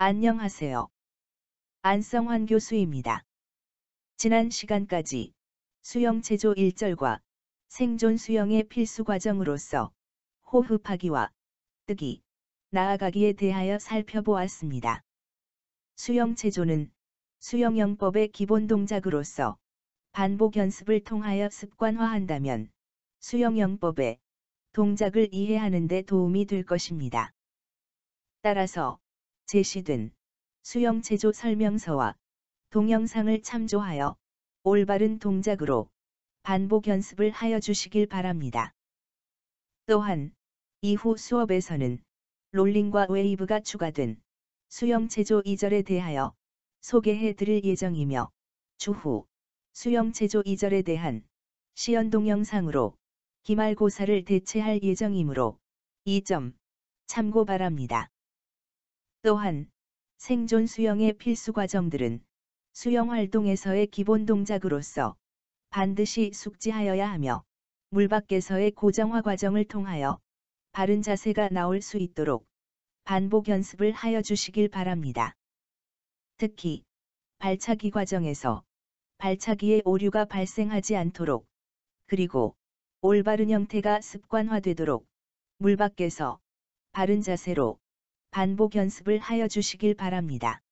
안녕하세요. 안성환 교수입니다. 지난 시간까지 수영체조 1절과 생존 수영의 필수 과정으로서 호흡하기와 뜨기, 나아가기에 대하여 살펴보았습니다. 수영체조는 수영영법의 기본 동작으로서 반복 연습을 통하여 습관화한다면 수영영법의 동작을 이해하는 데 도움이 될 것입니다. 따라서 제시된 수영체조 설명서와 동영상을 참조하여 올바른 동작으로 반복 연습을 하여 주시길 바랍니다. 또한 이후 수업에서는 롤링과 웨이브가 추가된 수영체조 2절에 대하여 소개해 드릴 예정이며 추후 수영체조 2절에 대한 시연 동영상으로 기말고사를 대체할 예정이므로 이 점 참고 바랍니다. 또한 생존 수영의 필수 과정들은 수영 활동에서의 기본 동작으로서 반드시 숙지하여야 하며 물 밖에서의 고정화 과정을 통하여 바른 자세가 나올 수 있도록 반복 연습을 하여 주시길 바랍니다. 특히 발차기 과정에서 발차기의 오류가 발생하지 않도록 그리고 올바른 형태가 습관화되도록 물 밖에서 바른 자세로 반복 연습을 하여 주시길 바랍니다.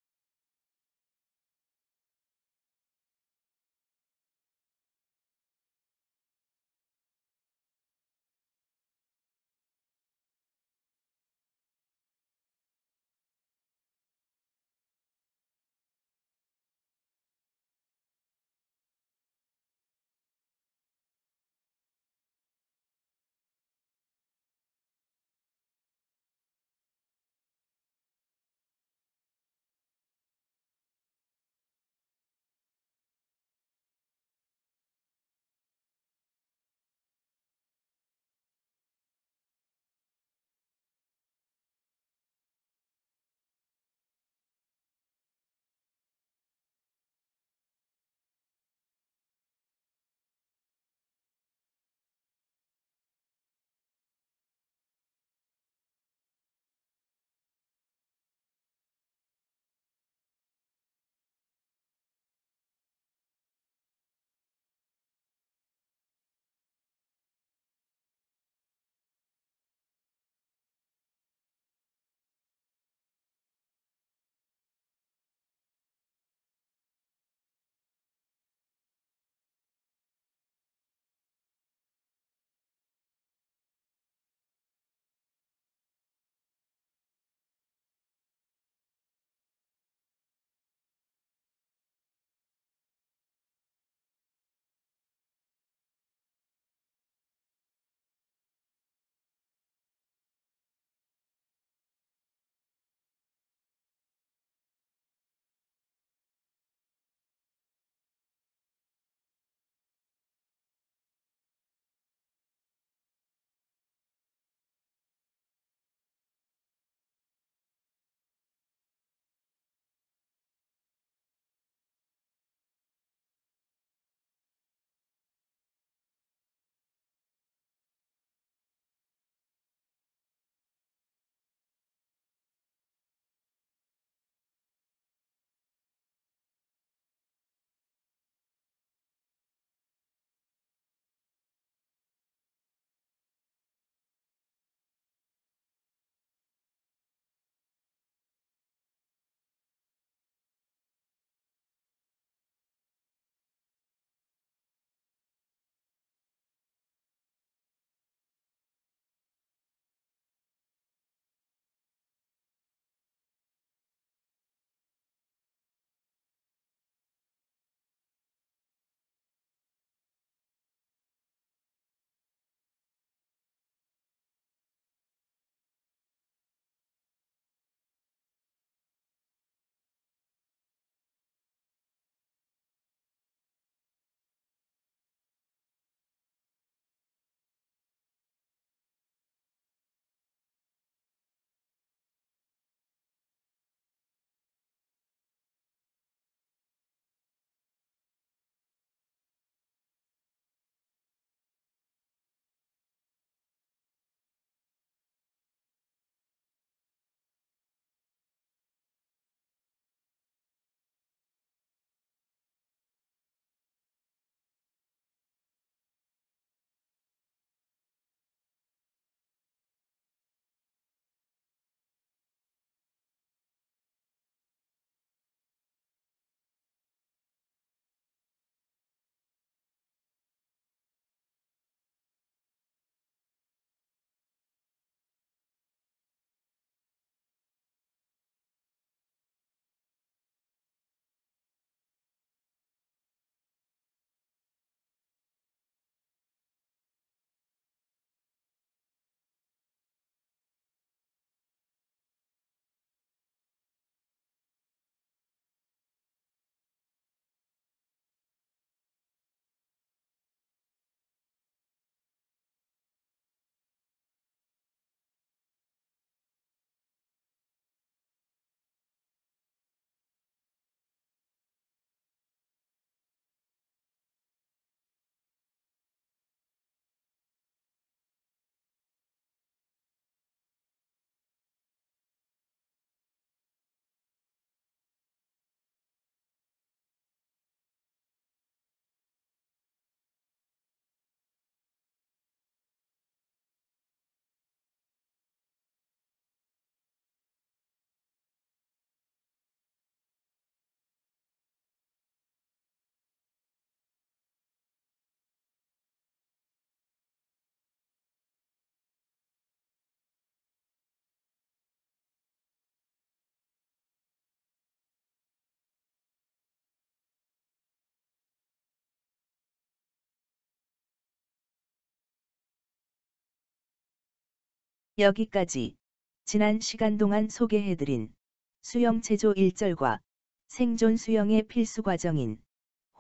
여기까지 지난 시간 동안 소개해드린 수영체조 1절과 생존 수영의 필수 과정인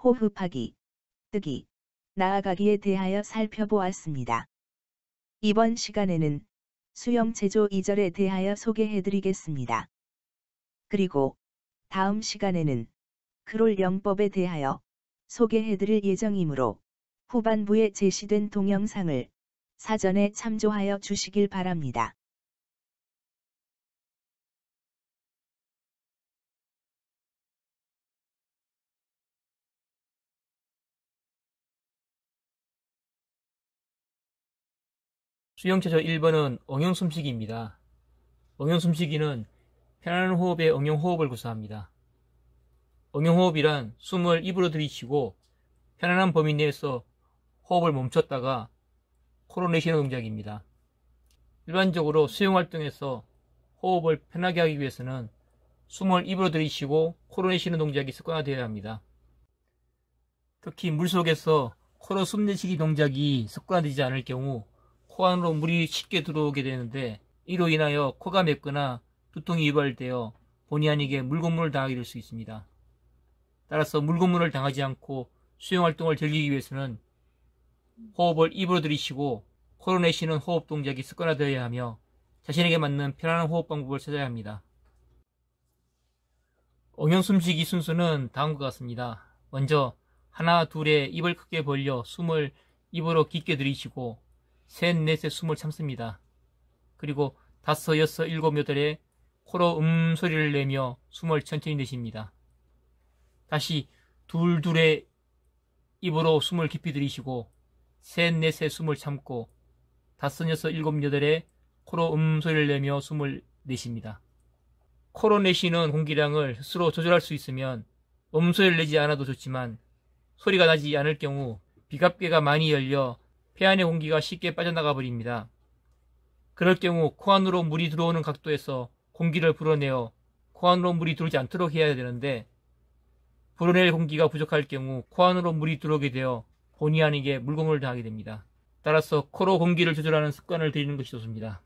호흡하기, 뜨기, 나아가기에 대하여 살펴보았습니다. 이번 시간에는 수영체조 2절에 대하여 소개해드리겠습니다. 그리고 다음 시간에는 크롤 영법에 대하여 소개해드릴 예정이므로 후반부에 제시된 동영상을 사전에 참조하여 주시길 바랍니다. 수영체조 1번은 응용숨쉬기입니다. 응용숨쉬기는 편안한 호흡의 응용호흡을 구사합니다. 응용호흡이란 숨을 입으로 들이쉬고 편안한 범위 내에서 호흡을 멈췄다가 코로 내쉬는 동작입니다. 일반적으로 수영활동에서 호흡을 편하게 하기 위해서는 숨을 입으로 들이쉬고 코로 내쉬는 동작이 습관화되어야 합니다. 특히 물속에서 코로 숨 내쉬기 동작이 습관화되지 않을 경우 코 안으로 물이 쉽게 들어오게 되는데, 이로 인하여 코가 맵거나 두통이 유발되어 본의 아니게 물고문을 당하게 될 수 있습니다. 따라서 물고문을 당하지 않고 수영활동을 즐기기 위해서는 호흡을 입으로 들이쉬고 코로 내쉬는 호흡 동작이 습관화되어야 하며 자신에게 맞는 편안한 호흡 방법을 찾아야 합니다. 응용숨쉬기 순서는 다음과 같습니다. 먼저 하나, 둘에 입을 크게 벌려 숨을 입으로 깊게 들이쉬고 셋, 넷에 숨을 참습니다. 그리고 다섯, 여섯, 일곱, 여덟에 코로 소리를 내며 숨을 천천히 내쉽니다. 다시 둘, 둘에 입으로 숨을 깊이 들이쉬고 셋, 넷에 숨을 참고 다섯, 여섯, 일곱, 여덟에 코로 소리를 내며 숨을 내쉽니다. 코로 내쉬는 공기량을 스스로 조절할 수 있으면 소리를 내지 않아도 좋지만, 소리가 나지 않을 경우 비갑개가 많이 열려 폐 안의 공기가 쉽게 빠져나가 버립니다. 그럴 경우 코 안으로 물이 들어오는 각도에서 공기를 불어내어 코 안으로 물이 들어오지 않도록 해야 되는데, 불어낼 공기가 부족할 경우 코 안으로 물이 들어오게 되어 본의 아니게 물고문을 당하게 됩니다. 따라서 코로 공기를 조절하는 습관을 들이는 것이 좋습니다.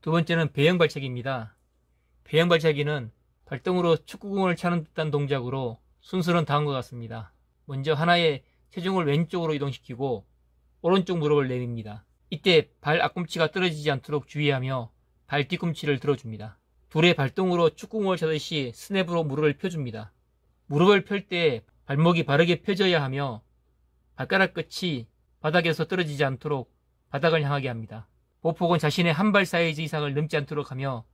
두 번째는 배영발차기입니다. 배영발차기는 발등으로 축구공을 차는 듯한 동작으로 순서는 다음과 같습니다. 먼저 하나의 체중을 왼쪽으로 이동시키고 오른쪽 무릎을 내밉니다. 이때 발 앞꿈치가 떨어지지 않도록 주의하며 발 뒤꿈치를 들어줍니다. 둘의 발등으로 축구공을 차듯이 스냅으로 무릎을 펴줍니다. 무릎을 펼 때 발목이 바르게 펴져야 하며 발가락 끝이 바닥에서 떨어지지 않도록 바닥을 향하게 합니다. 보폭은 자신의 한 발 사이즈 이상을 넘지 않도록 하며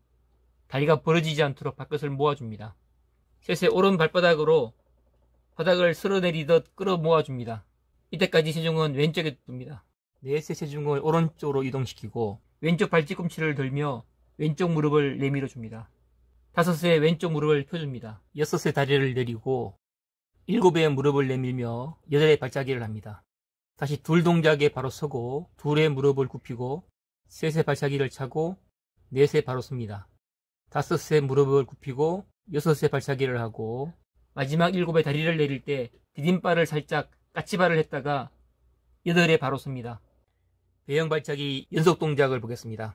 다리가 벌어지지 않도록 발끝을 모아줍니다. 셋의 오른 발바닥으로 바닥을 쓸어내리듯 끌어 모아줍니다. 이때까지 체중은 왼쪽에 둡니다. 넷의 체중을 오른쪽으로 이동시키고 왼쪽 발 뒤꿈치를 들며 왼쪽 무릎을 내밀어줍니다. 다섯의 왼쪽 무릎을 펴줍니다. 여섯의 다리를 내리고 일곱의 무릎을 내밀며 여덟의 발차기를 합니다. 다시 둘 동작에 바로 서고 둘의 무릎을 굽히고 셋의 발차기를 차고 넷의 바로 섭니다. 다섯의 무릎을 굽히고 여섯의 발차기를 하고 마지막 일곱의 다리를 내릴 때 디딤발을 살짝 까치발을 했다가 여덟의 바로 섭니다. 배영 발차기 연속 동작을 보겠습니다.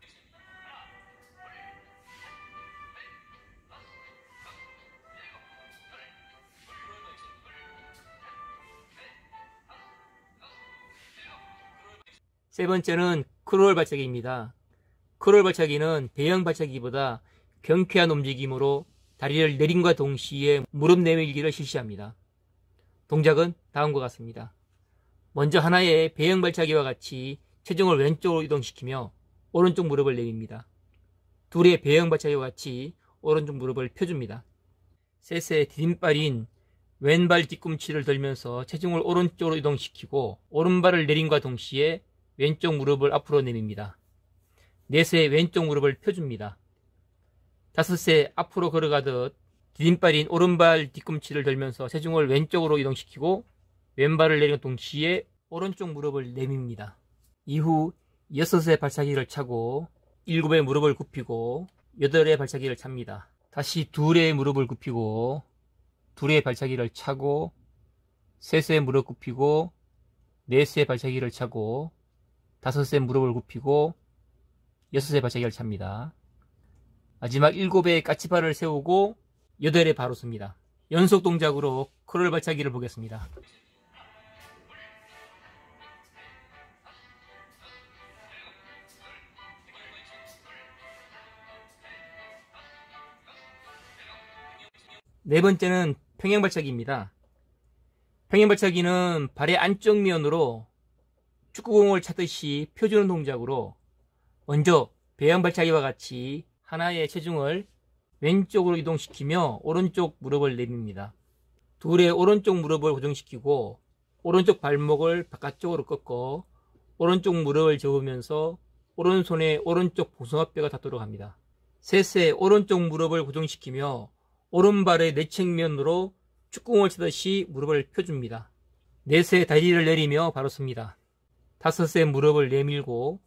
세 번째는 크롤 발차기입니다. 크롤 발차기는 배영 발차기보다 경쾌한 움직임으로 다리를 내림과 동시에 무릎 내밀기를 실시합니다. 동작은 다음과 같습니다. 먼저 하나의 배영 발차기와 같이 체중을 왼쪽으로 이동시키며 오른쪽 무릎을 내밉니다. 둘의 배영 발차기와 같이 오른쪽 무릎을 펴줍니다. 셋의 디딤발인 왼발 뒤꿈치를 들면서 체중을 오른쪽으로 이동시키고 오른발을 내림과 동시에 왼쪽 무릎을 앞으로 내밉니다. 넷의 왼쪽 무릎을 펴줍니다. 다섯의 앞으로 걸어가듯 디딤발인 오른발 뒤꿈치를 들면서 체중을 왼쪽으로 이동시키고 왼발을 내리는 동시에 오른쪽 무릎을 내밉니다. 이후 여섯의 발차기를 차고 일곱의 무릎을 굽히고 여덟의 발차기를 찹니다. 다시 둘의 무릎을 굽히고 둘의 발차기를 차고 셋의 무릎 굽히고 넷의 발차기를 차고 다섯의 무릎을 굽히고 여섯의 발차기를 찹니다. 마지막 일곱의 까치발을 세우고 여덟에 바로 섭니다. 연속 동작으로 크롤 발차기를 보겠습니다. 네 번째는 평행발차기입니다. 평행발차기는 발의 안쪽 면으로 축구공을 차듯이 펴주는 동작으로 먼저 배양발차기와 같이 하나의 체중을 왼쪽으로 이동시키며 오른쪽 무릎을 내밉니다. 둘의 오른쪽 무릎을 고정시키고 오른쪽 발목을 바깥쪽으로 꺾어 오른쪽 무릎을 접으면서 오른손에 오른쪽 보승합뼈가 닿도록 합니다. 셋의 오른쪽 무릎을 고정시키며 오른발의 내측면으로 축구공을 치듯이 무릎을 펴줍니다. 넷의 다리를 내리며 바로 섭니다. 다섯의 무릎을 내밀고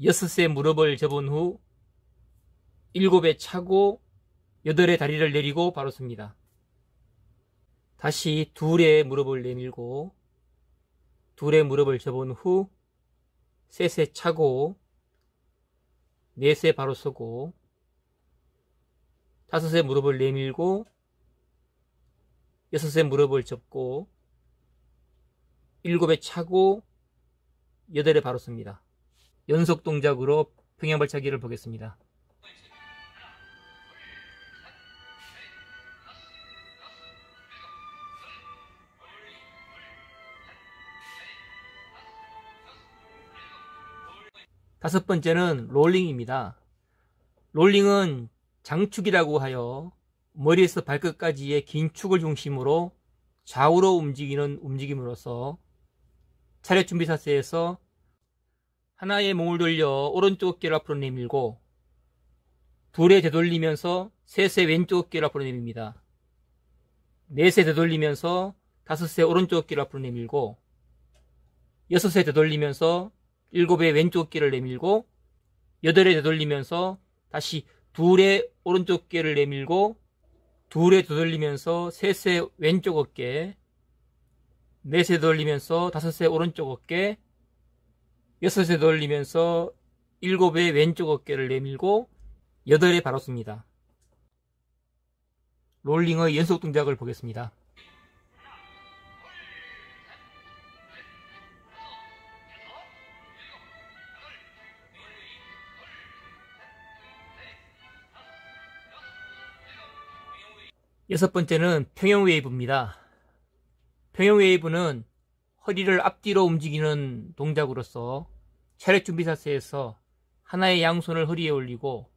여섯의 무릎을 접은 후 일곱에 차고 여덟의 다리를 내리고 바로 섭니다. 다시 둘의 무릎을 내밀고 둘의 무릎을 접은 후 셋에 차고 넷에 바로 서고 다섯의 무릎을 내밀고 여섯의 무릎을 접고 일곱에 차고 여덟에 바로 섭니다. 연속 동작으로 평행발차기를 보겠습니다. 다섯 번째는 롤링입니다. 롤링은 장축이라고 하여 머리에서 발끝까지의 긴 축을 중심으로 좌우로 움직이는 움직임으로써 차렷 준비 자세에서 하나의 몸을 돌려 오른쪽 어깨를 앞으로 내밀고 둘에 되돌리면서 셋의 왼쪽 어깨를 앞으로 내밉니다. 넷에 되돌리면서 다섯의 오른쪽 어깨를 앞으로 내밀고 여섯에 되돌리면서 일곱의 왼쪽 어깨를 내밀고 여덟에 되돌리면서 다시 둘의 오른쪽 어깨를 내밀고 둘에 되돌리면서 셋의 왼쪽 어깨, 넷에 되돌리면서 다섯의 오른쪽 어깨, 여섯에 되돌리면서 일곱의 왼쪽 어깨를 내밀고 여덟에 바로 씁니다. 롤링의 연속 동작을 보겠습니다. 여섯 번째는 평형 웨이브입니다. 평형 웨이브는 허리를 앞뒤로 움직이는 동작으로서 차렷 준비 자세에서 하나의 양손을 허리에 올리고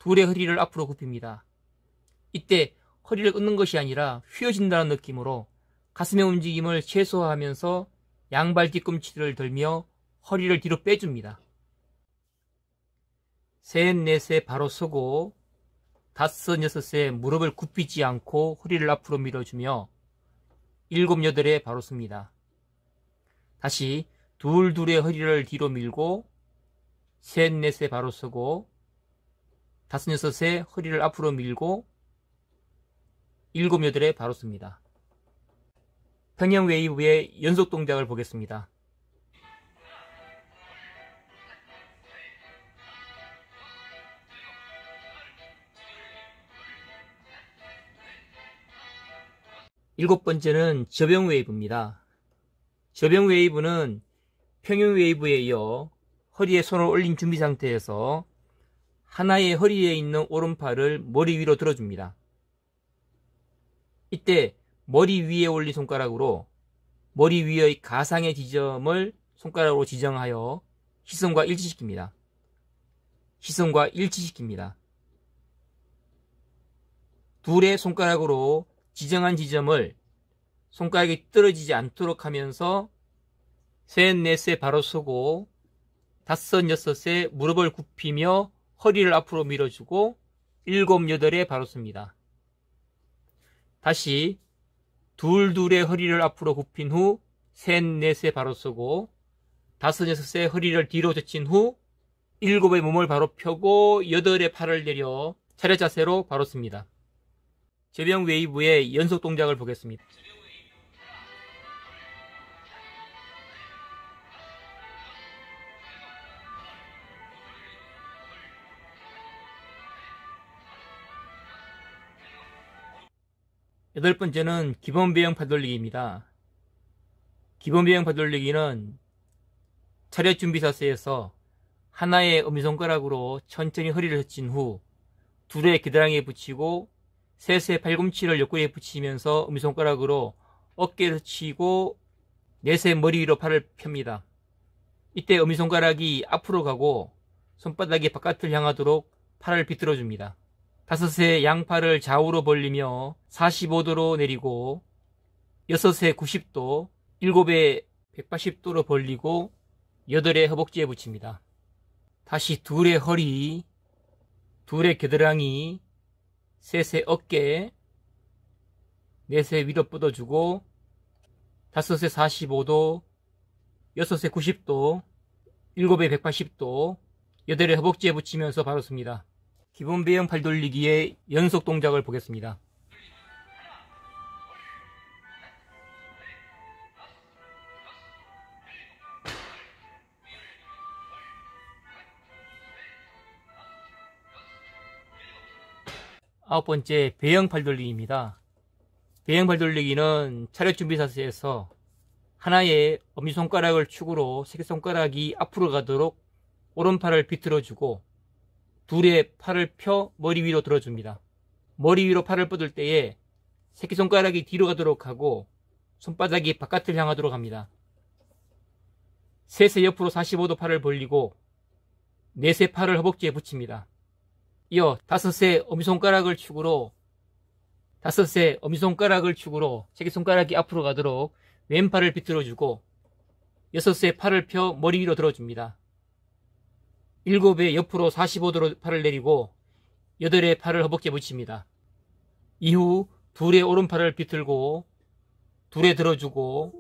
둘의 허리를 앞으로 굽힙니다. 이때 허리를 끊는 것이 아니라 휘어진다는 느낌으로 가슴의 움직임을 최소화하면서 양발 뒤꿈치를 들며 허리를 뒤로 빼줍니다. 셋, 넷에 바로 서고 다섯, 여섯에 무릎을 굽히지 않고 허리를 앞으로 밀어주며 일곱, 여덟에 바로 섭니다. 다시 둘, 둘의 허리를 뒤로 밀고 셋, 넷에 바로 서고 다섯, 여섯에 허리를 앞으로 밀고 일곱, 여덟에 바로 섭니다. 평형 웨이브의 연속 동작을 보겠습니다. 일곱 번째는 접영 웨이브입니다. 접영 웨이브는 평형 웨이브에 이어 허리에 손을 올린 준비 상태에서 하나의 허리에 있는 오른팔을 머리 위로 들어줍니다. 이때 머리 위에 올린 손가락으로 머리 위의 가상의 지점을 손가락으로 지정하여 시선과 일치시킵니다. 시선과 일치시킵니다. 둘의 손가락으로 지정한 지점을 손가락이 떨어지지 않도록 하면서 셋, 넷에 바로 서고 다섯, 여섯에 무릎을 굽히며 허리를 앞으로 밀어주고 일곱, 여덟에 바로 섭니다. 다시 둘, 둘의 허리를 앞으로 굽힌 후 셋, 넷에 바로 서고 다섯, 여섯에 허리를 뒤로 젖힌 후 일곱의 몸을 바로 펴고 여덟의 팔을 내려 차렷 자세로 바로 씁니다. 제병 웨이브의 연속 동작을 보겠습니다. 여덟 번째는 기본 배영 팔돌리기입니다. 기본 배영 팔돌리기는 차렷 준비 자세에서 하나의 엄지손가락으로 천천히 허리를 젖힌 후 둘의 겨드랑이에 붙이고 셋의 팔꿈치를 옆구리에 붙이면서 엄지손가락으로 어깨를 치고 넷의 머리 위로 팔을 펴니다. 이때 엄지손가락이 앞으로 가고 손바닥이 바깥을 향하도록 팔을 비틀어줍니다. 다섯의 양팔을 좌우로 벌리며 45도로 내리고 여섯의 90도, 일곱의 180도로 벌리고 여덟의 허벅지에 붙입니다. 다시 둘의 허리, 둘의 겨드랑이, 셋의 어깨, 넷의 위로 뻗어주고 다섯의 45도, 여섯의 90도, 일곱의 180도, 여덟의 허벅지에 붙이면서 바로 씁니다. 기본 배영 팔돌리기의 연속 동작을 보겠습니다. 아홉 번째, 배영 팔돌리기입니다. 배영 팔돌리기는 차렷 준비 자세에서 하나의 엄지손가락을 축으로 새끼손가락이 앞으로 가도록 오른팔을 비틀어주고 둘의 팔을 펴 머리 위로 들어줍니다. 머리 위로 팔을 뻗을 때에 새끼손가락이 뒤로 가도록 하고 손바닥이 바깥을 향하도록 합니다. 셋의 옆으로 45도 팔을 벌리고 넷의 팔을 허벅지에 붙입니다. 이어 다섯의 엄지손가락을 축으로 새끼손가락이 앞으로 가도록 왼팔을 비틀어주고 여섯의 팔을 펴 머리 위로 들어줍니다. 일곱의 옆으로 45도로 팔을 내리고 여덟의 팔을 허벅지에 붙입니다. 이후 둘의 오른팔을 비틀고 둘에 들어주고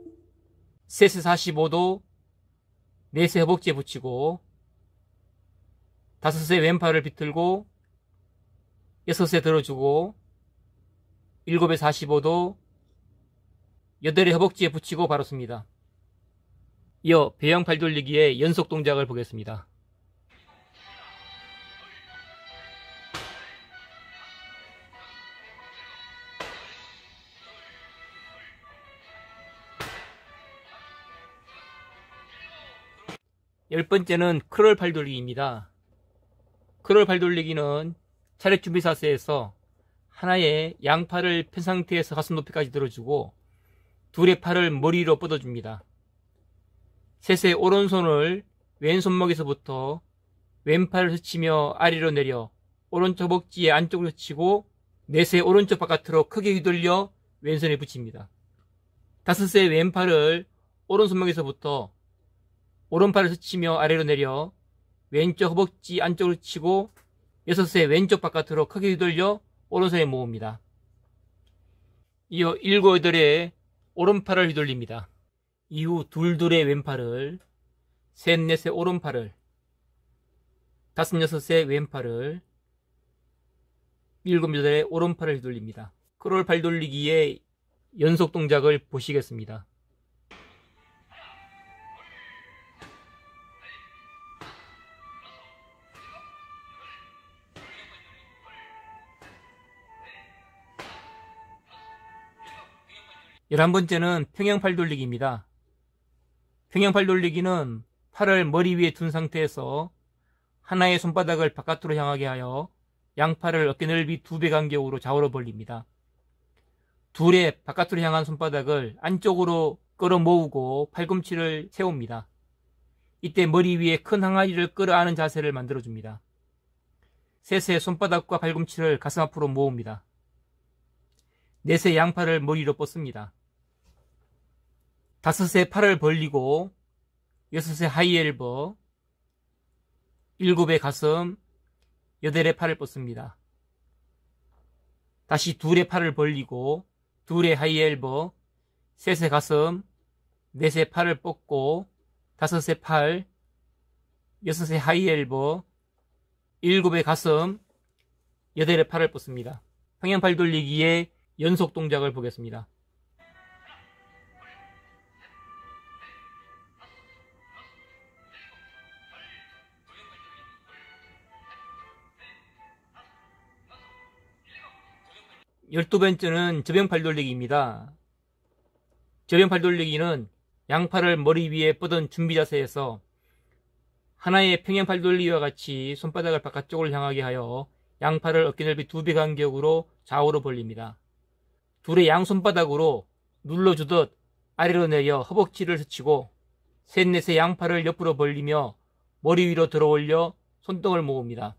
셋의 45도, 넷의 허벅지에 붙이고 다섯의 왼팔을 비틀고 여섯에 들어주고 일곱의 45도, 여덟의 허벅지에 붙이고 바로 씁니다. 이어 배영 팔돌리기의 연속 동작을 보겠습니다. 열 번째는 크롤 팔돌리기입니다. 크롤 팔돌리기는 차렷 준비 자세에서 하나의 양팔을 편 상태에서 가슴 높이까지 들어주고 둘의 팔을 머리 위로 뻗어줍니다. 셋의 오른손을 왼손목에서부터 왼팔을 스치며 아래로 내려 오른쪽 허벅지의 안쪽으로 스치고 넷의 오른쪽 바깥으로 크게 휘둘려 왼손에 붙입니다. 다섯의 왼팔을 오른손목에서부터 오른팔을 스치며 아래로 내려 왼쪽 허벅지 안쪽으로 치고 여섯의 왼쪽 바깥으로 크게 휘둘려 오른손에 모읍니다. 이어 일곱, 여덟의 오른팔을 휘둘립니다. 이후 둘의 왼팔을, 셋, 넷의 오른팔을, 다섯, 여섯의 왼팔을, 일곱, 여덟의 오른팔을 휘둘립니다. 크롤 팔돌리기의 연속 동작을 보시겠습니다. 열한 번째는 평행 팔돌리기입니다. 평행 팔돌리기는 팔을 머리 위에 둔 상태에서 하나의 손바닥을 바깥으로 향하게 하여 양팔을 어깨 넓이 2배 간격으로 좌우로 벌립니다. 둘의 바깥으로 향한 손바닥을 안쪽으로 끌어 모으고 팔꿈치를 세웁니다. 이때 머리 위에 큰 항아리를 끌어안은 자세를 만들어줍니다. 셋의 손바닥과 팔꿈치를 가슴 앞으로 모읍니다. 넷의 양팔을 머리로 뻗습니다. 다섯의 팔을 벌리고 여섯의 하이엘버, 일곱의 가슴, 여덟의 팔을 뻗습니다. 다시 둘의 팔을 벌리고 둘의 하이엘버, 셋의 가슴, 넷의 팔을 뻗고 다섯의 팔, 여섯의 하이엘버, 일곱의 가슴, 여덟의 팔을 뻗습니다. 평행팔 돌리기의 연속 동작을 보겠습니다. 열두 번째는 저병팔 돌리기입니다. 저병팔 돌리기는 양팔을 머리 위에 뻗은 준비 자세에서 하나의 평행팔 돌리기와 같이 손바닥을 바깥쪽으로 향하게 하여 양팔을 어깨 넓이 2배 간격으로 좌우로 벌립니다. 둘의 양손바닥으로 눌러주듯 아래로 내려 허벅지를 스치고 셋, 넷의 양팔을 옆으로 벌리며 머리 위로 들어 올려 손등을 모읍니다.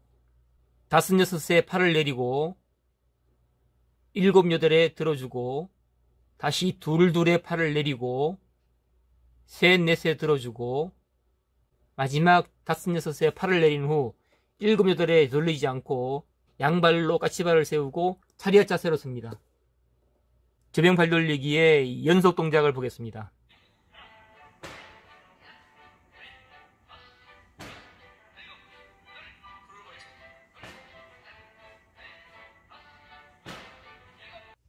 다섯, 여섯의 팔을 내리고 일곱, 여덟에 들어주고 다시 둘의 팔을 내리고 셋, 넷에 들어주고 마지막 다섯, 여섯의 팔을 내린 후 일곱, 여덟에 돌리지 않고 양발로 까치발을 세우고 차리아 자세로 섭니다. 저병팔 돌리기의 연속 동작을 보겠습니다.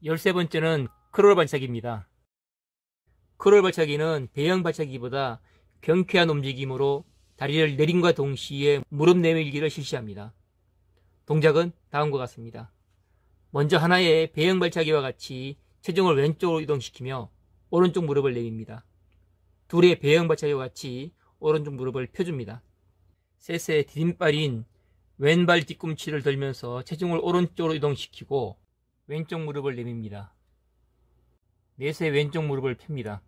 열세 번째는 크롤 발차기입니다. 크롤 발차기는 배영 발차기보다 경쾌한 움직임으로 다리를 내림과 동시에 무릎 내밀기를 실시합니다. 동작은 다음과 같습니다. 먼저 하나의 배영 발차기와 같이 체중을 왼쪽으로 이동시키며 오른쪽 무릎을 내밉니다. 둘의 배영 발차기와 같이 오른쪽 무릎을 펴줍니다. 셋의 디딤발인 왼발 뒤꿈치를 들면서 체중을 오른쪽으로 이동시키고 왼쪽 무릎을 내밉니다. 넷의 왼쪽 무릎을 펴니다.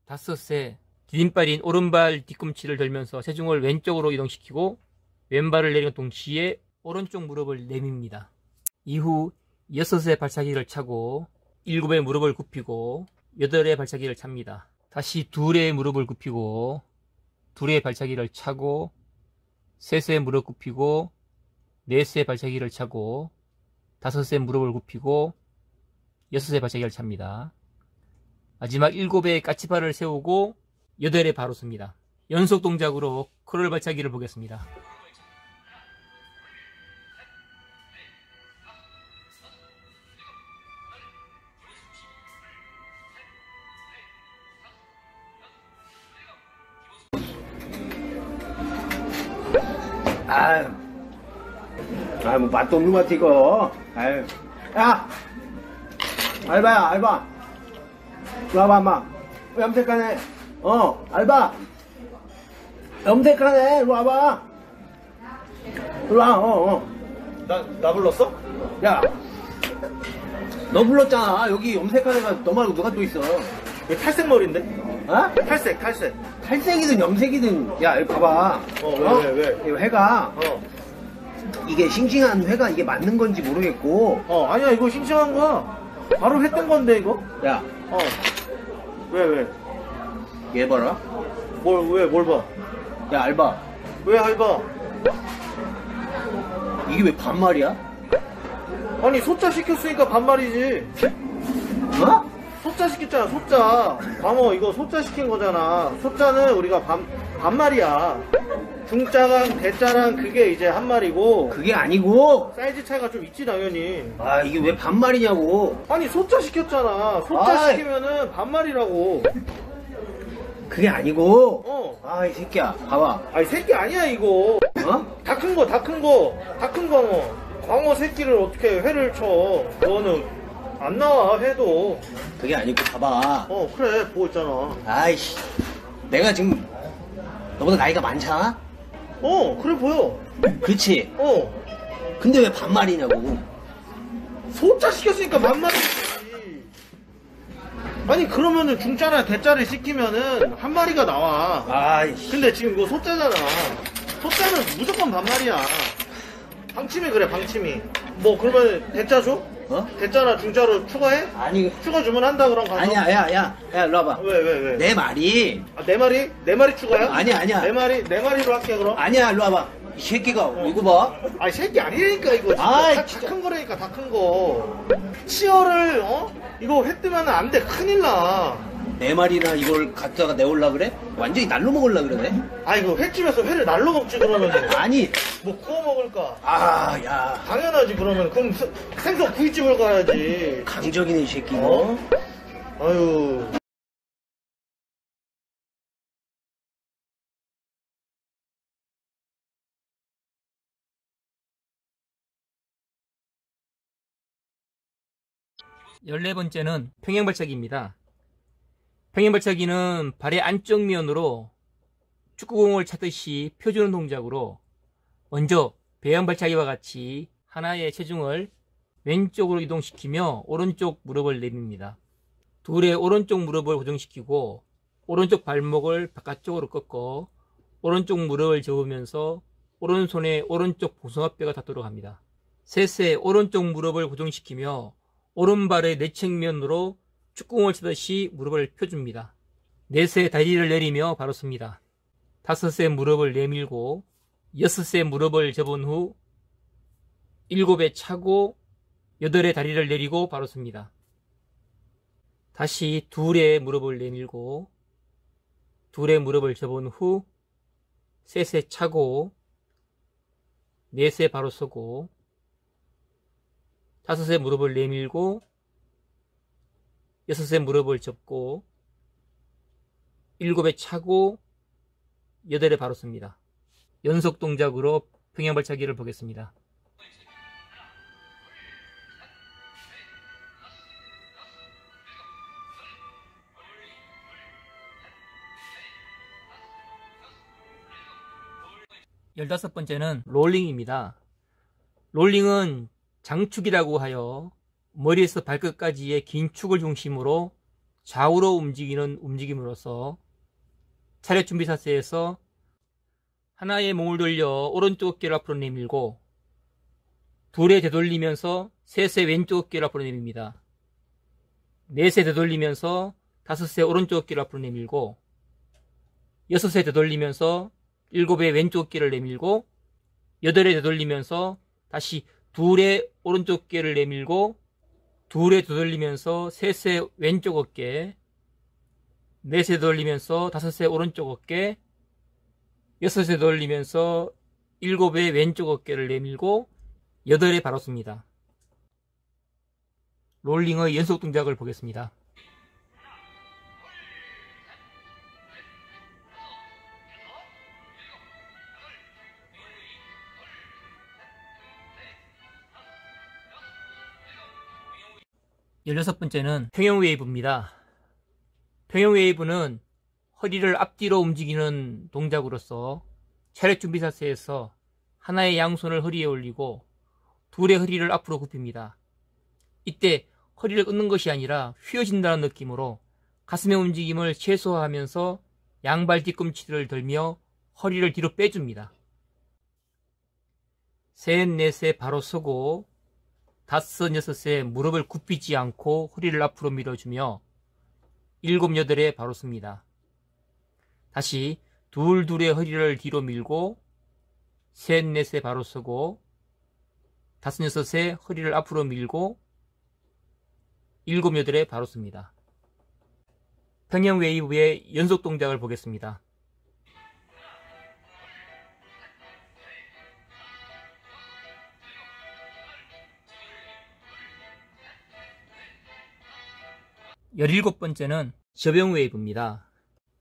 다섯의 디딤발인 오른발 뒤꿈치를 들면서 체중을 왼쪽으로 이동시키고 왼발을 내리는 동시에 오른쪽 무릎을 내밉니다. 이후 여섯의 발차기를 차고 일곱의 무릎을 굽히고 여덟의 발차기를 찹니다. 다시 둘의 무릎을 굽히고 둘의 발차기를 차고 셋의 무릎 굽히고 넷의 발차기를 차고 다섯의 무릎을 굽히고 여섯의 발차기를 찹니다. 마지막 일곱의 까치발을 세우고 여덟에 바로 섭니다. 연속 동작으로 크롤 발차기를 보겠습니다. 뭐 맛도 없는 것 같아 이거. 아유, 야, 알바야, 알바. 이리 와봐, 엄마. 염색하네. 알바. 염색하네. 이리 와봐. 이리 와. 나 불렀어? 야, 너 불렀잖아. 여기 염색하는 애가 너 말고 누가 또 있어? 이거 탈색 머리인데? 어? 탈색. 탈색이든 염색이든. 야, 이거 봐봐. 왜? 이거 회가 이게 싱싱한 회가 이게 맞는 건지 모르겠고. 아니야, 이거 싱싱한 거야. 바로 했던 건데, 이거? 야, 왜? 얘 봐라. 뭘 봐? 야, 알바. 왜 알바? 이게 왜 반말이야? 아니, 소자 시켰으니까 반말이지. 어? 소자 시켰잖아, 소자. 광어, 이거 소자 시킨 거잖아. 소자는 우리가 반말이야. 중자랑 대자랑 그게 이제 한 말이고. 그게 아니고. 사이즈 차이가 좀 있지, 당연히. 아, 이게 왜 반말이냐고. 아니, 소자 시켰잖아. 소자 아이. 시키면은 반말이라고. 그게 아니고. 어. 이 새끼야, 봐봐. 아니, 새끼 아니야, 이거. 다 큰 거. 다 큰 광어. 광어 새끼를 어떻게 회를 쳐. 너는 안 나와, 회도. 그게 아니고, 봐봐. 그래, 보고 있잖아. 아이씨. 내가 지금 너보다 나이가 많잖아? 그래 보여. 그렇지. 근데 왜 반말이냐고. 소자 시켰으니까 반말이지. 아니, 그러면은 중자나 대자를 시키면은 한 마리가 나와. 아이씨. 근데 지금 이거 소자잖아. 소자는 무조건 반말이야. 방침이 그래, 방침이. 뭐, 그러면 대자 줘? 대자나 중자로 추가해? 아니, 추가 주문한다, 그럼 가서? 아니야, 야, 일로 와봐. 왜? 내 말이. 네 마리? 네 마리 추가야? 아니야. 네 마리로 할게, 그럼. 아니야, 일로 와봐. 이 새끼가, 이거 봐. 아니, 새끼 아니라니까, 이거. 아이, 다 큰 거라니까, 다 큰 거. 치어를, 이거 회 뜨면 안 돼. 큰일 나. 네 마리나 이걸 갖다가 내올라 그래? 완전히 날로 먹을라 그러네? 아, 이거 횟집에서 회를 날로 먹지, 그러면. 아니, 뭐 구워 먹을까? 아, 야. 당연하지, 그러면. 그럼 생선 구이집을 가야지. 강적이네, 이 새끼. 어? 아유. 열네 번째는 평행발차기입니다. 평행발차기는 발의 안쪽 면으로 축구공을 차듯이 펴주는 동작으로 먼저 배양발차기와 같이 하나의 체중을 왼쪽으로 이동시키며 오른쪽 무릎을 내밉니다. 둘의 오른쪽 무릎을 고정시키고 오른쪽 발목을 바깥쪽으로 꺾어 오른쪽 무릎을 접으면서 오른손에 오른쪽 보성합뼈가 닿도록 합니다. 셋의 오른쪽 무릎을 고정시키며 오른발의 내측면으로 축구공을 치듯이 무릎을 펴줍니다. 넷의 다리를 내리며 바로 섭니다. 다섯의 무릎을 내밀고 여섯의 무릎을 접은 후 일곱에 차고 여덟의 다리를 내리고 바로 섭니다. 다시 둘의 무릎을 내밀고 둘의 무릎을 접은 후 셋에 차고 넷에 바로 서고 다섯의 무릎을 내밀고 여섯의 무릎을 접고 일곱에 차고 여덟에 바로 섭니다. 연속 동작으로 평행발차기를 보겠습니다. 열다섯 번째는 롤링입니다. 롤링은 장축이라고 하여 머리에서 발끝까지의 긴 축을 중심으로 좌우로 움직이는 움직임으로써 차렷 준비 자세에서 하나의 몸을 돌려 오른쪽 어깨를 앞으로 내밀고 둘에 되돌리면서 셋의 왼쪽 어깨를 앞으로 내밉니다. 넷에 되돌리면서 다섯의 오른쪽 어깨를 앞으로 내밀고 여섯에 되돌리면서 일곱의 왼쪽 어깨를 내밀고 여덟에 되돌리면서 다시 둘의 오른쪽 어깨를 내밀고 둘에 되돌리면서 셋의 왼쪽 어깨, 넷에 되돌리면서 다섯의 오른쪽 어깨, 여섯에 되돌리면서 일곱의 왼쪽 어깨를 내밀고 여덟에 바로 씁니다. 롤링의 연속 동작을 보겠습니다. 열여섯 번째는 평형 웨이브입니다. 평형 웨이브는 허리를 앞뒤로 움직이는 동작으로서 차렷 준비 자세에서 하나의 양손을 허리에 올리고 둘의 허리를 앞으로 굽힙니다. 이때 허리를 끊는 것이 아니라 휘어진다는 느낌으로 가슴의 움직임을 최소화하면서 양발 뒤꿈치를 들며 허리를 뒤로 빼줍니다. 셋, 넷에 바로 서고 다섯, 여섯에 무릎을 굽히지 않고 허리를 앞으로 밀어주며 일곱, 여덟에 바로 섭니다. 다시 둘, 둘의 허리를 뒤로 밀고 셋, 넷에 바로 서고 다섯, 여섯에 허리를 앞으로 밀고 일곱, 여덟에 바로 섭니다. 평형 웨이브의 연속 동작을 보겠습니다. 열일곱 번째는 접영 웨이브입니다.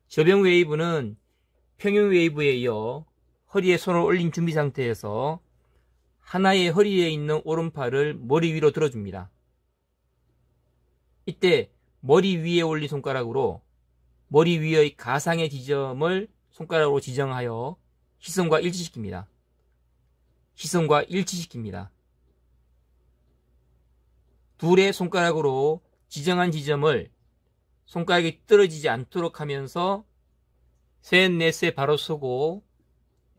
접영 웨이브는 평형 웨이브에 이어 허리에 손을 올린 준비 상태에서 하나의 허리에 있는 오른팔을 머리 위로 들어줍니다. 이때 머리 위에 올린 손가락으로 머리 위의 가상의 지점을 손가락으로 지정하여 시선과 일치시킵니다. 시선과 일치시킵니다. 둘의 손가락으로 지정한 지점을 손가락이 떨어지지 않도록 하면서 셋, 넷에 바로 서고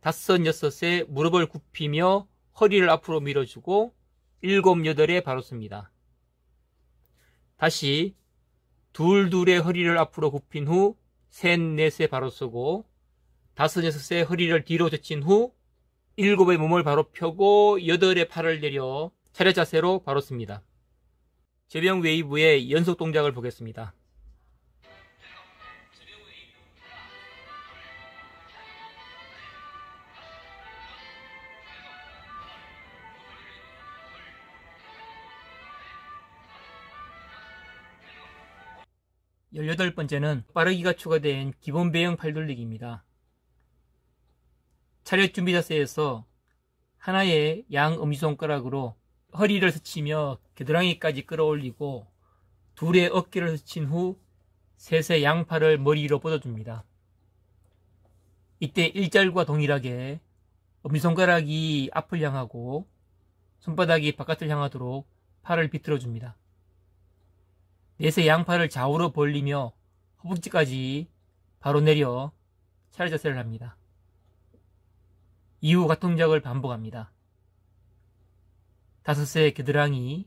다섯, 여섯에 무릎을 굽히며 허리를 앞으로 밀어주고 일곱, 여덟에 바로 섭니다. 다시 둘, 둘의 허리를 앞으로 굽힌 후 셋, 넷에 바로 서고 다섯, 여섯에 허리를 뒤로 젖힌 후 일곱의 몸을 바로 펴고 여덟의 팔을 내려 차렷 자세로 바로 씁니다. 접영 웨이브의 연속 동작을 보겠습니다. 18번째는 빠르기가 추가된 기본 배영 팔돌리기입니다. 차렷 준비 자세에서 하나의 양 엄지손가락으로 허리를 스치며 겨드랑이까지 끌어올리고 둘의 어깨를 스친 후 셋의 양팔을 머리 위로 뻗어줍니다. 이때 일자일과 동일하게 엄지손가락이 앞을 향하고 손바닥이 바깥을 향하도록 팔을 비틀어줍니다. 넷의 양팔을 좌우로 벌리며 허벅지까지 바로 내려 차렷 자세를 합니다. 이후 같은 동작을 반복합니다. 5의 겨드랑이,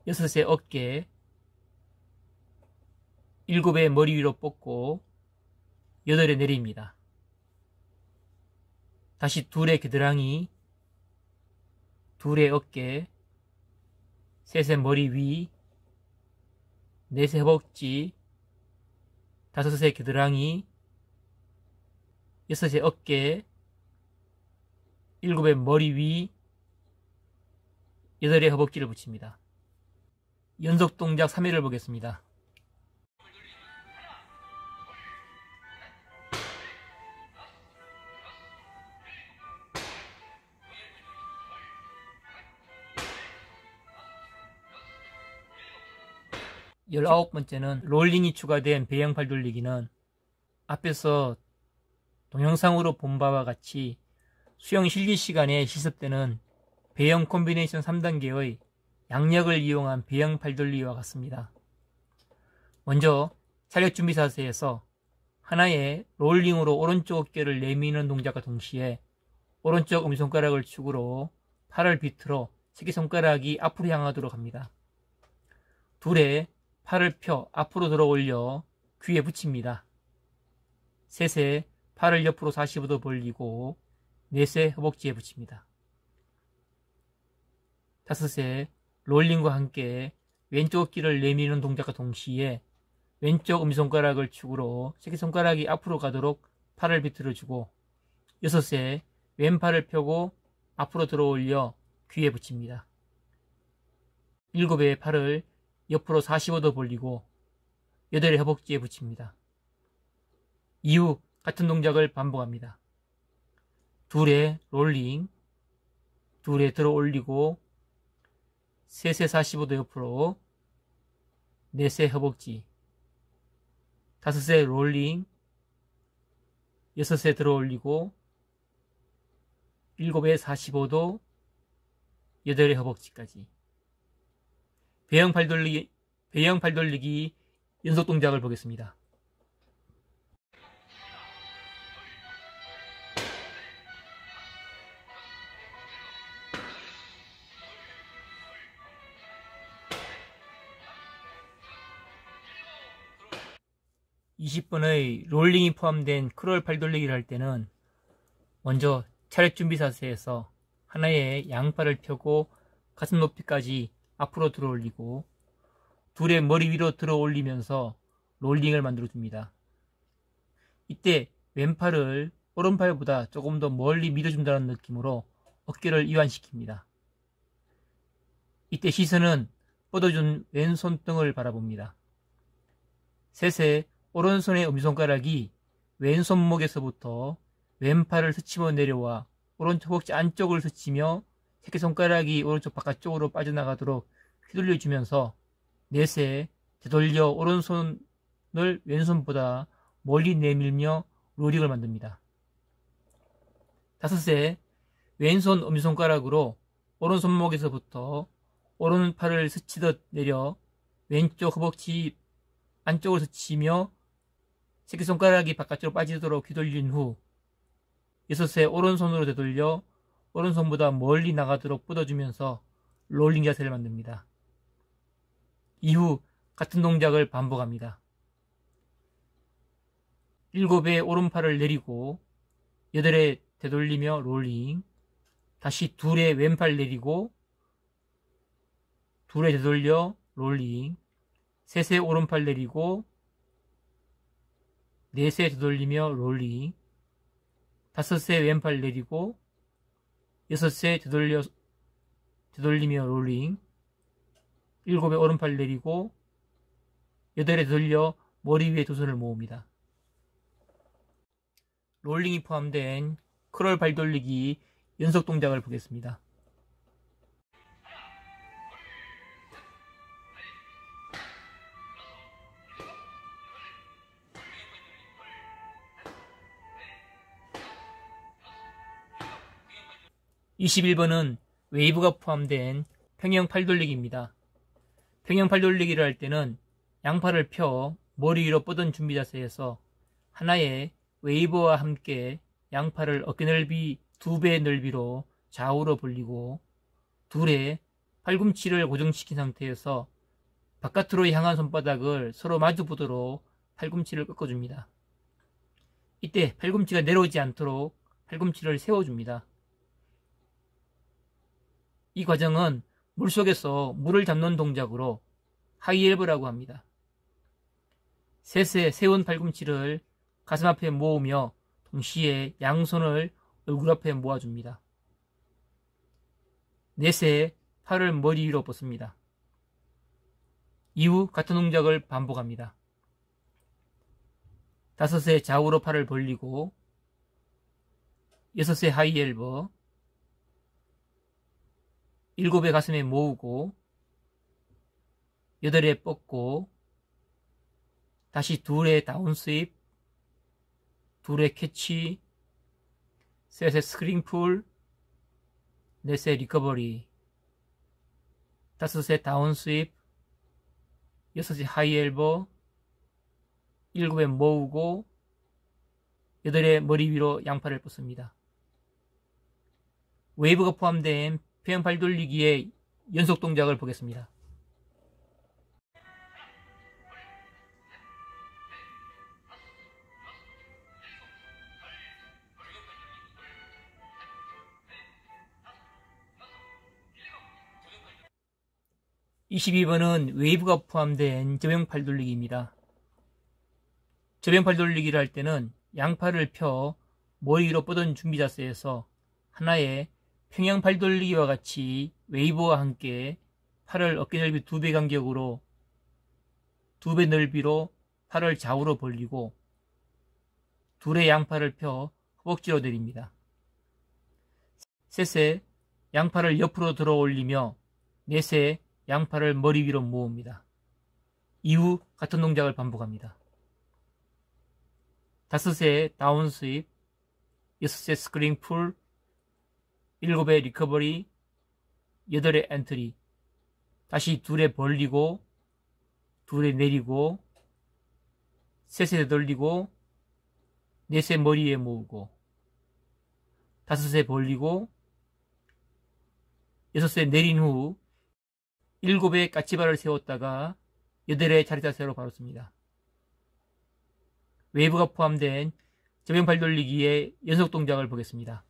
6의 어깨, 7의 머리 위로 뻗고 8에 내립니다. 다시 2의 겨드랑이, 2의 어깨, 3의 머리 위, 4의 허벅지, 5의 겨드랑이, 6의 어깨, 7의 머리 위, 8의 허벅지를 붙입니다. 연속 동작 3회를 보겠습니다. 열아홉 번째는 롤링이 추가된 배영 팔 돌리기는 앞에서 동영상으로 본 바와 같이 수영 실기 시간에 시습되는 배영 콤비네이션 3단계의 양력을 이용한 배영 팔 돌리기와 같습니다. 먼저 차렷 준비 자세에서 하나의 롤링으로 오른쪽 어깨를 내미는 동작과 동시에 오른쪽 엄지손가락을 축으로 팔을 비틀어 새끼손가락이 앞으로 향하도록 합니다. 둘에 팔을 펴 앞으로 들어 올려 귀에 붙입니다. 셋에 팔을 옆으로 45도 벌리고 넷에 허벅지에 붙입니다. 5에 롤링과 함께 왼쪽 어깨를 내미는 동작과 동시에 왼쪽 엄지손가락을 축으로 새끼손가락이 앞으로 가도록 팔을 비틀어주고 6에 왼팔을 펴고 앞으로 들어 올려 귀에 붙입니다. 7에 팔을 옆으로 45도 벌리고 8의 허벅지에 붙입니다. 이후 같은 동작을 반복합니다. 2에 롤링, 2에 들어 올리고 3에 45도 옆으로 4의 허벅지, 5에 롤링, 6에 들어 올리고 7에 45도, 8의 허벅지까지. 배영 팔 돌리기 연속 동작을 보겠습니다. (20번의) 롤링이 포함된 크롤 팔 돌리기를 할 때는 먼저 차렷 준비 자세에서 하나의 양팔을 펴고 가슴 높이까지 앞으로 들어 올리고 2의 머리 위로 들어 올리면서 롤링을 만들어 줍니다. 이때 왼팔을 오른팔보다 조금 더 멀리 밀어준다는 느낌으로 어깨를 이완시킵니다. 이때 시선은 뻗어준 왼손등을 바라봅니다. 3에 오른손의 엄지손가락이 왼손목에서부터 왼팔을 스치며 내려와 오른쪽 허벅지 안쪽을 스치며 새끼손가락이 오른쪽 바깥쪽으로 빠져나가도록 휘둘려주면서 4에 되돌려 오른손을 왼손보다 멀리 내밀며 롤링을 만듭니다. 5에 왼손 엄지손가락으로 오른손목에서부터 오른팔을 스치듯 내려 왼쪽 허벅지 안쪽을 스치며 새끼손가락이 바깥쪽으로 빠지도록 휘둘린 후 6에 오른손으로 되돌려 오른손보다 멀리 나가도록 뻗어주면서 롤링 자세를 만듭니다. 이후 같은 동작을 반복합니다. 7에 오른팔을 내리고 8에 되돌리며 롤링, 다시 2에 왼팔 내리고 2에 되돌려 롤링, 3에 오른팔 내리고 4에 되돌리며 롤링, 5에 왼팔 내리고 6에 되돌리며 롤링, 7에 오른팔 내리고 여덟에 돌려 머리 위에 두 손을 모읍니다. 롤링이 포함된 크롤 발 돌리기 연속 동작을 보겠습니다. (21번은) 웨이브가 포함된 평형 팔 돌리기입니다. 평형 팔 돌리기를 할 때는 양팔을 펴 머리 위로 뻗은 준비 자세에서 하나의 웨이브와 함께 양팔을 어깨 넓이 2배의 넓이로 좌우로 벌리고 둘의 팔꿈치를 고정시킨 상태에서 바깥으로 향한 손바닥을 서로 마주 보도록 팔꿈치를 꺾어줍니다. 이때 팔꿈치가 내려오지 않도록 팔꿈치를 세워줍니다. 이 과정은 물속에서 물을 잡는 동작으로 하이엘보라고 합니다. 셋에 세운 팔꿈치를 가슴 앞에 모으며 동시에 양손을 얼굴 앞에 모아줍니다. 넷에 팔을 머리 위로 뻗습니다. 이후 같은 동작을 반복합니다. 다섯에 좌우로 팔을 벌리고 여섯에 하이엘보, 일곱에 가슴에 모으고 여덟에 뻗고 다시 둘에 다운 스윕, 둘에 캐치, 셋에 스크링풀, 넷에 리커버리, 다섯에 다운 스윕, 여섯에 하이엘보, 일곱에 모으고 여덟에 머리 위로 양팔을 뻗습니다. 웨이브가 포함된 평형 팔 돌리기의 연속 동작을 보겠습니다. (22번은) 웨이브가 포함된 저병 팔 돌리기입니다. 저병 팔 돌리기를 할 때는 양팔을 펴 머리 위로 뻗은 준비 자세에서 하나의 평형 팔 돌리기와 같이 웨이브와 함께 팔을 어깨 넓이 2배 간격으로 2배 넓이로 팔을 좌우로 벌리고 둘의 양팔을 펴 허벅지로 내립니다. 셋에 양팔을 옆으로 들어 올리며 넷에 양팔을 머리 위로 모읍니다. 이후 같은 동작을 반복합니다. 다섯에 다운 스윕, 여섯에 스크링풀, 일곱에 리커버리, 여덟에 엔트리, 다시 둘에 벌리고 둘에 내리고 셋에 돌리고 넷에 머리에 모으고 다섯에 벌리고 여섯에 내린 후 일곱에 까치발을 세웠다가 여덟에 자리 자세로 바로 씁니다. 웨이브가 포함된 저병 팔 돌리기의 연속 동작을 보겠습니다.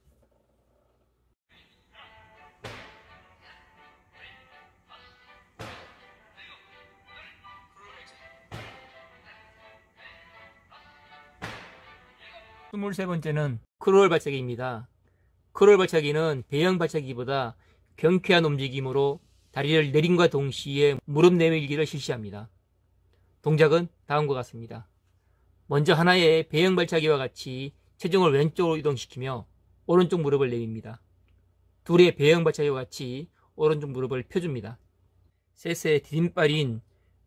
(23번째는) 크롤 발차기입니다. 크롤 발차기는 배영 발차기보다 경쾌한 움직임으로 다리를 내림과 동시에 무릎 내밀기를 실시합니다. 동작은 다음과 같습니다. 먼저 하나의 배영 발차기와 같이 체중을 왼쪽으로 이동시키며 오른쪽 무릎을 내밉니다. 둘의 배영 발차기와 같이 오른쪽 무릎을 펴줍니다. 셋의 디딤발인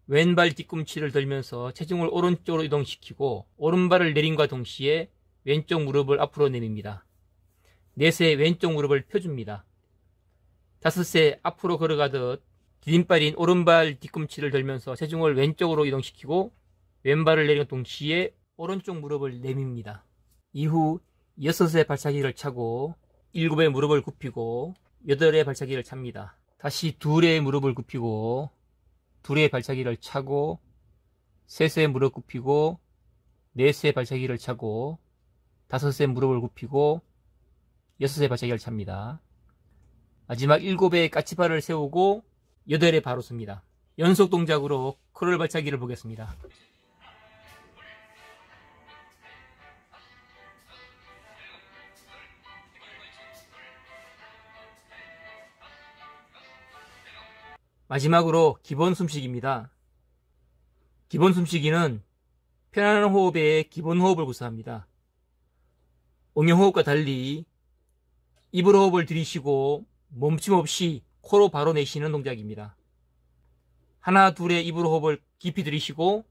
왼발 뒤꿈치를 들면서 체중을 오른쪽으로 이동시키고 오른발을 내림과 동시에 왼쪽 무릎을 앞으로 내밉니다. 넷의 왼쪽 무릎을 펴줍니다. 다섯에 앞으로 걸어가듯 디딤발인 오른발 뒤꿈치를 들면서 체중을 왼쪽으로 이동시키고 왼발을 내린 동시에 오른쪽 무릎을 내밉니다. 이후 여섯의 발차기를 차고 일곱의 무릎을 굽히고 여덟의 발차기를 찹니다. 다시 둘의 무릎을 굽히고 둘의 발차기를 차고 셋의 무릎 굽히고 넷의 발차기를 차고 다섯의 무릎을 굽히고 여섯의 발차기를 찹니다. 마지막 일곱의 까치발을 세우고 여덟에 바로 씁니다. 연속 동작으로 크롤 발차기를 보겠습니다. 마지막으로 기본 숨쉬기입니다. 기본 숨쉬기는 편안한 호흡의 기본 호흡을 구사합니다. 응용호흡과 달리 입으로 호흡을 들이쉬고 멈춤 없이 코로 바로 내쉬는 동작입니다. 하나, 둘에 입으로 호흡을 깊이 들이쉬고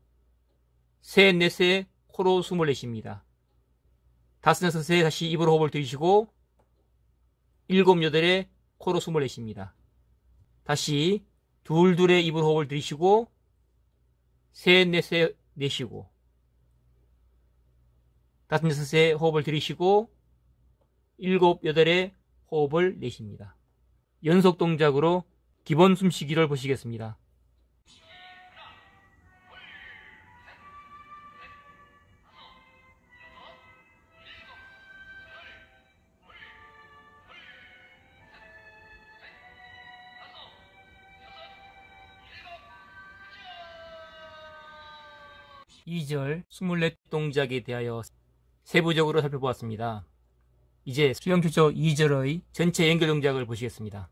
셋, 넷에 코로 숨을 내쉽니다. 다섯, 여섯에 다시 입으로 호흡을 들이쉬고 일곱, 여덟에 코로 숨을 내쉽니다. 다시 둘, 둘에 입으로 호흡을 들이쉬고 셋, 넷에 내쉬고 다섯, 여섯에 호흡을 들이쉬고 일곱, 여덟에 호흡을 내쉽니다. 연속 동작으로 기본 숨쉬기를 보시겠습니다. 이절 24동작에 대하여 세부적으로 살펴보았습니다. 이제 수영 최초 2절의 전체 연결 동작을 보시겠습니다.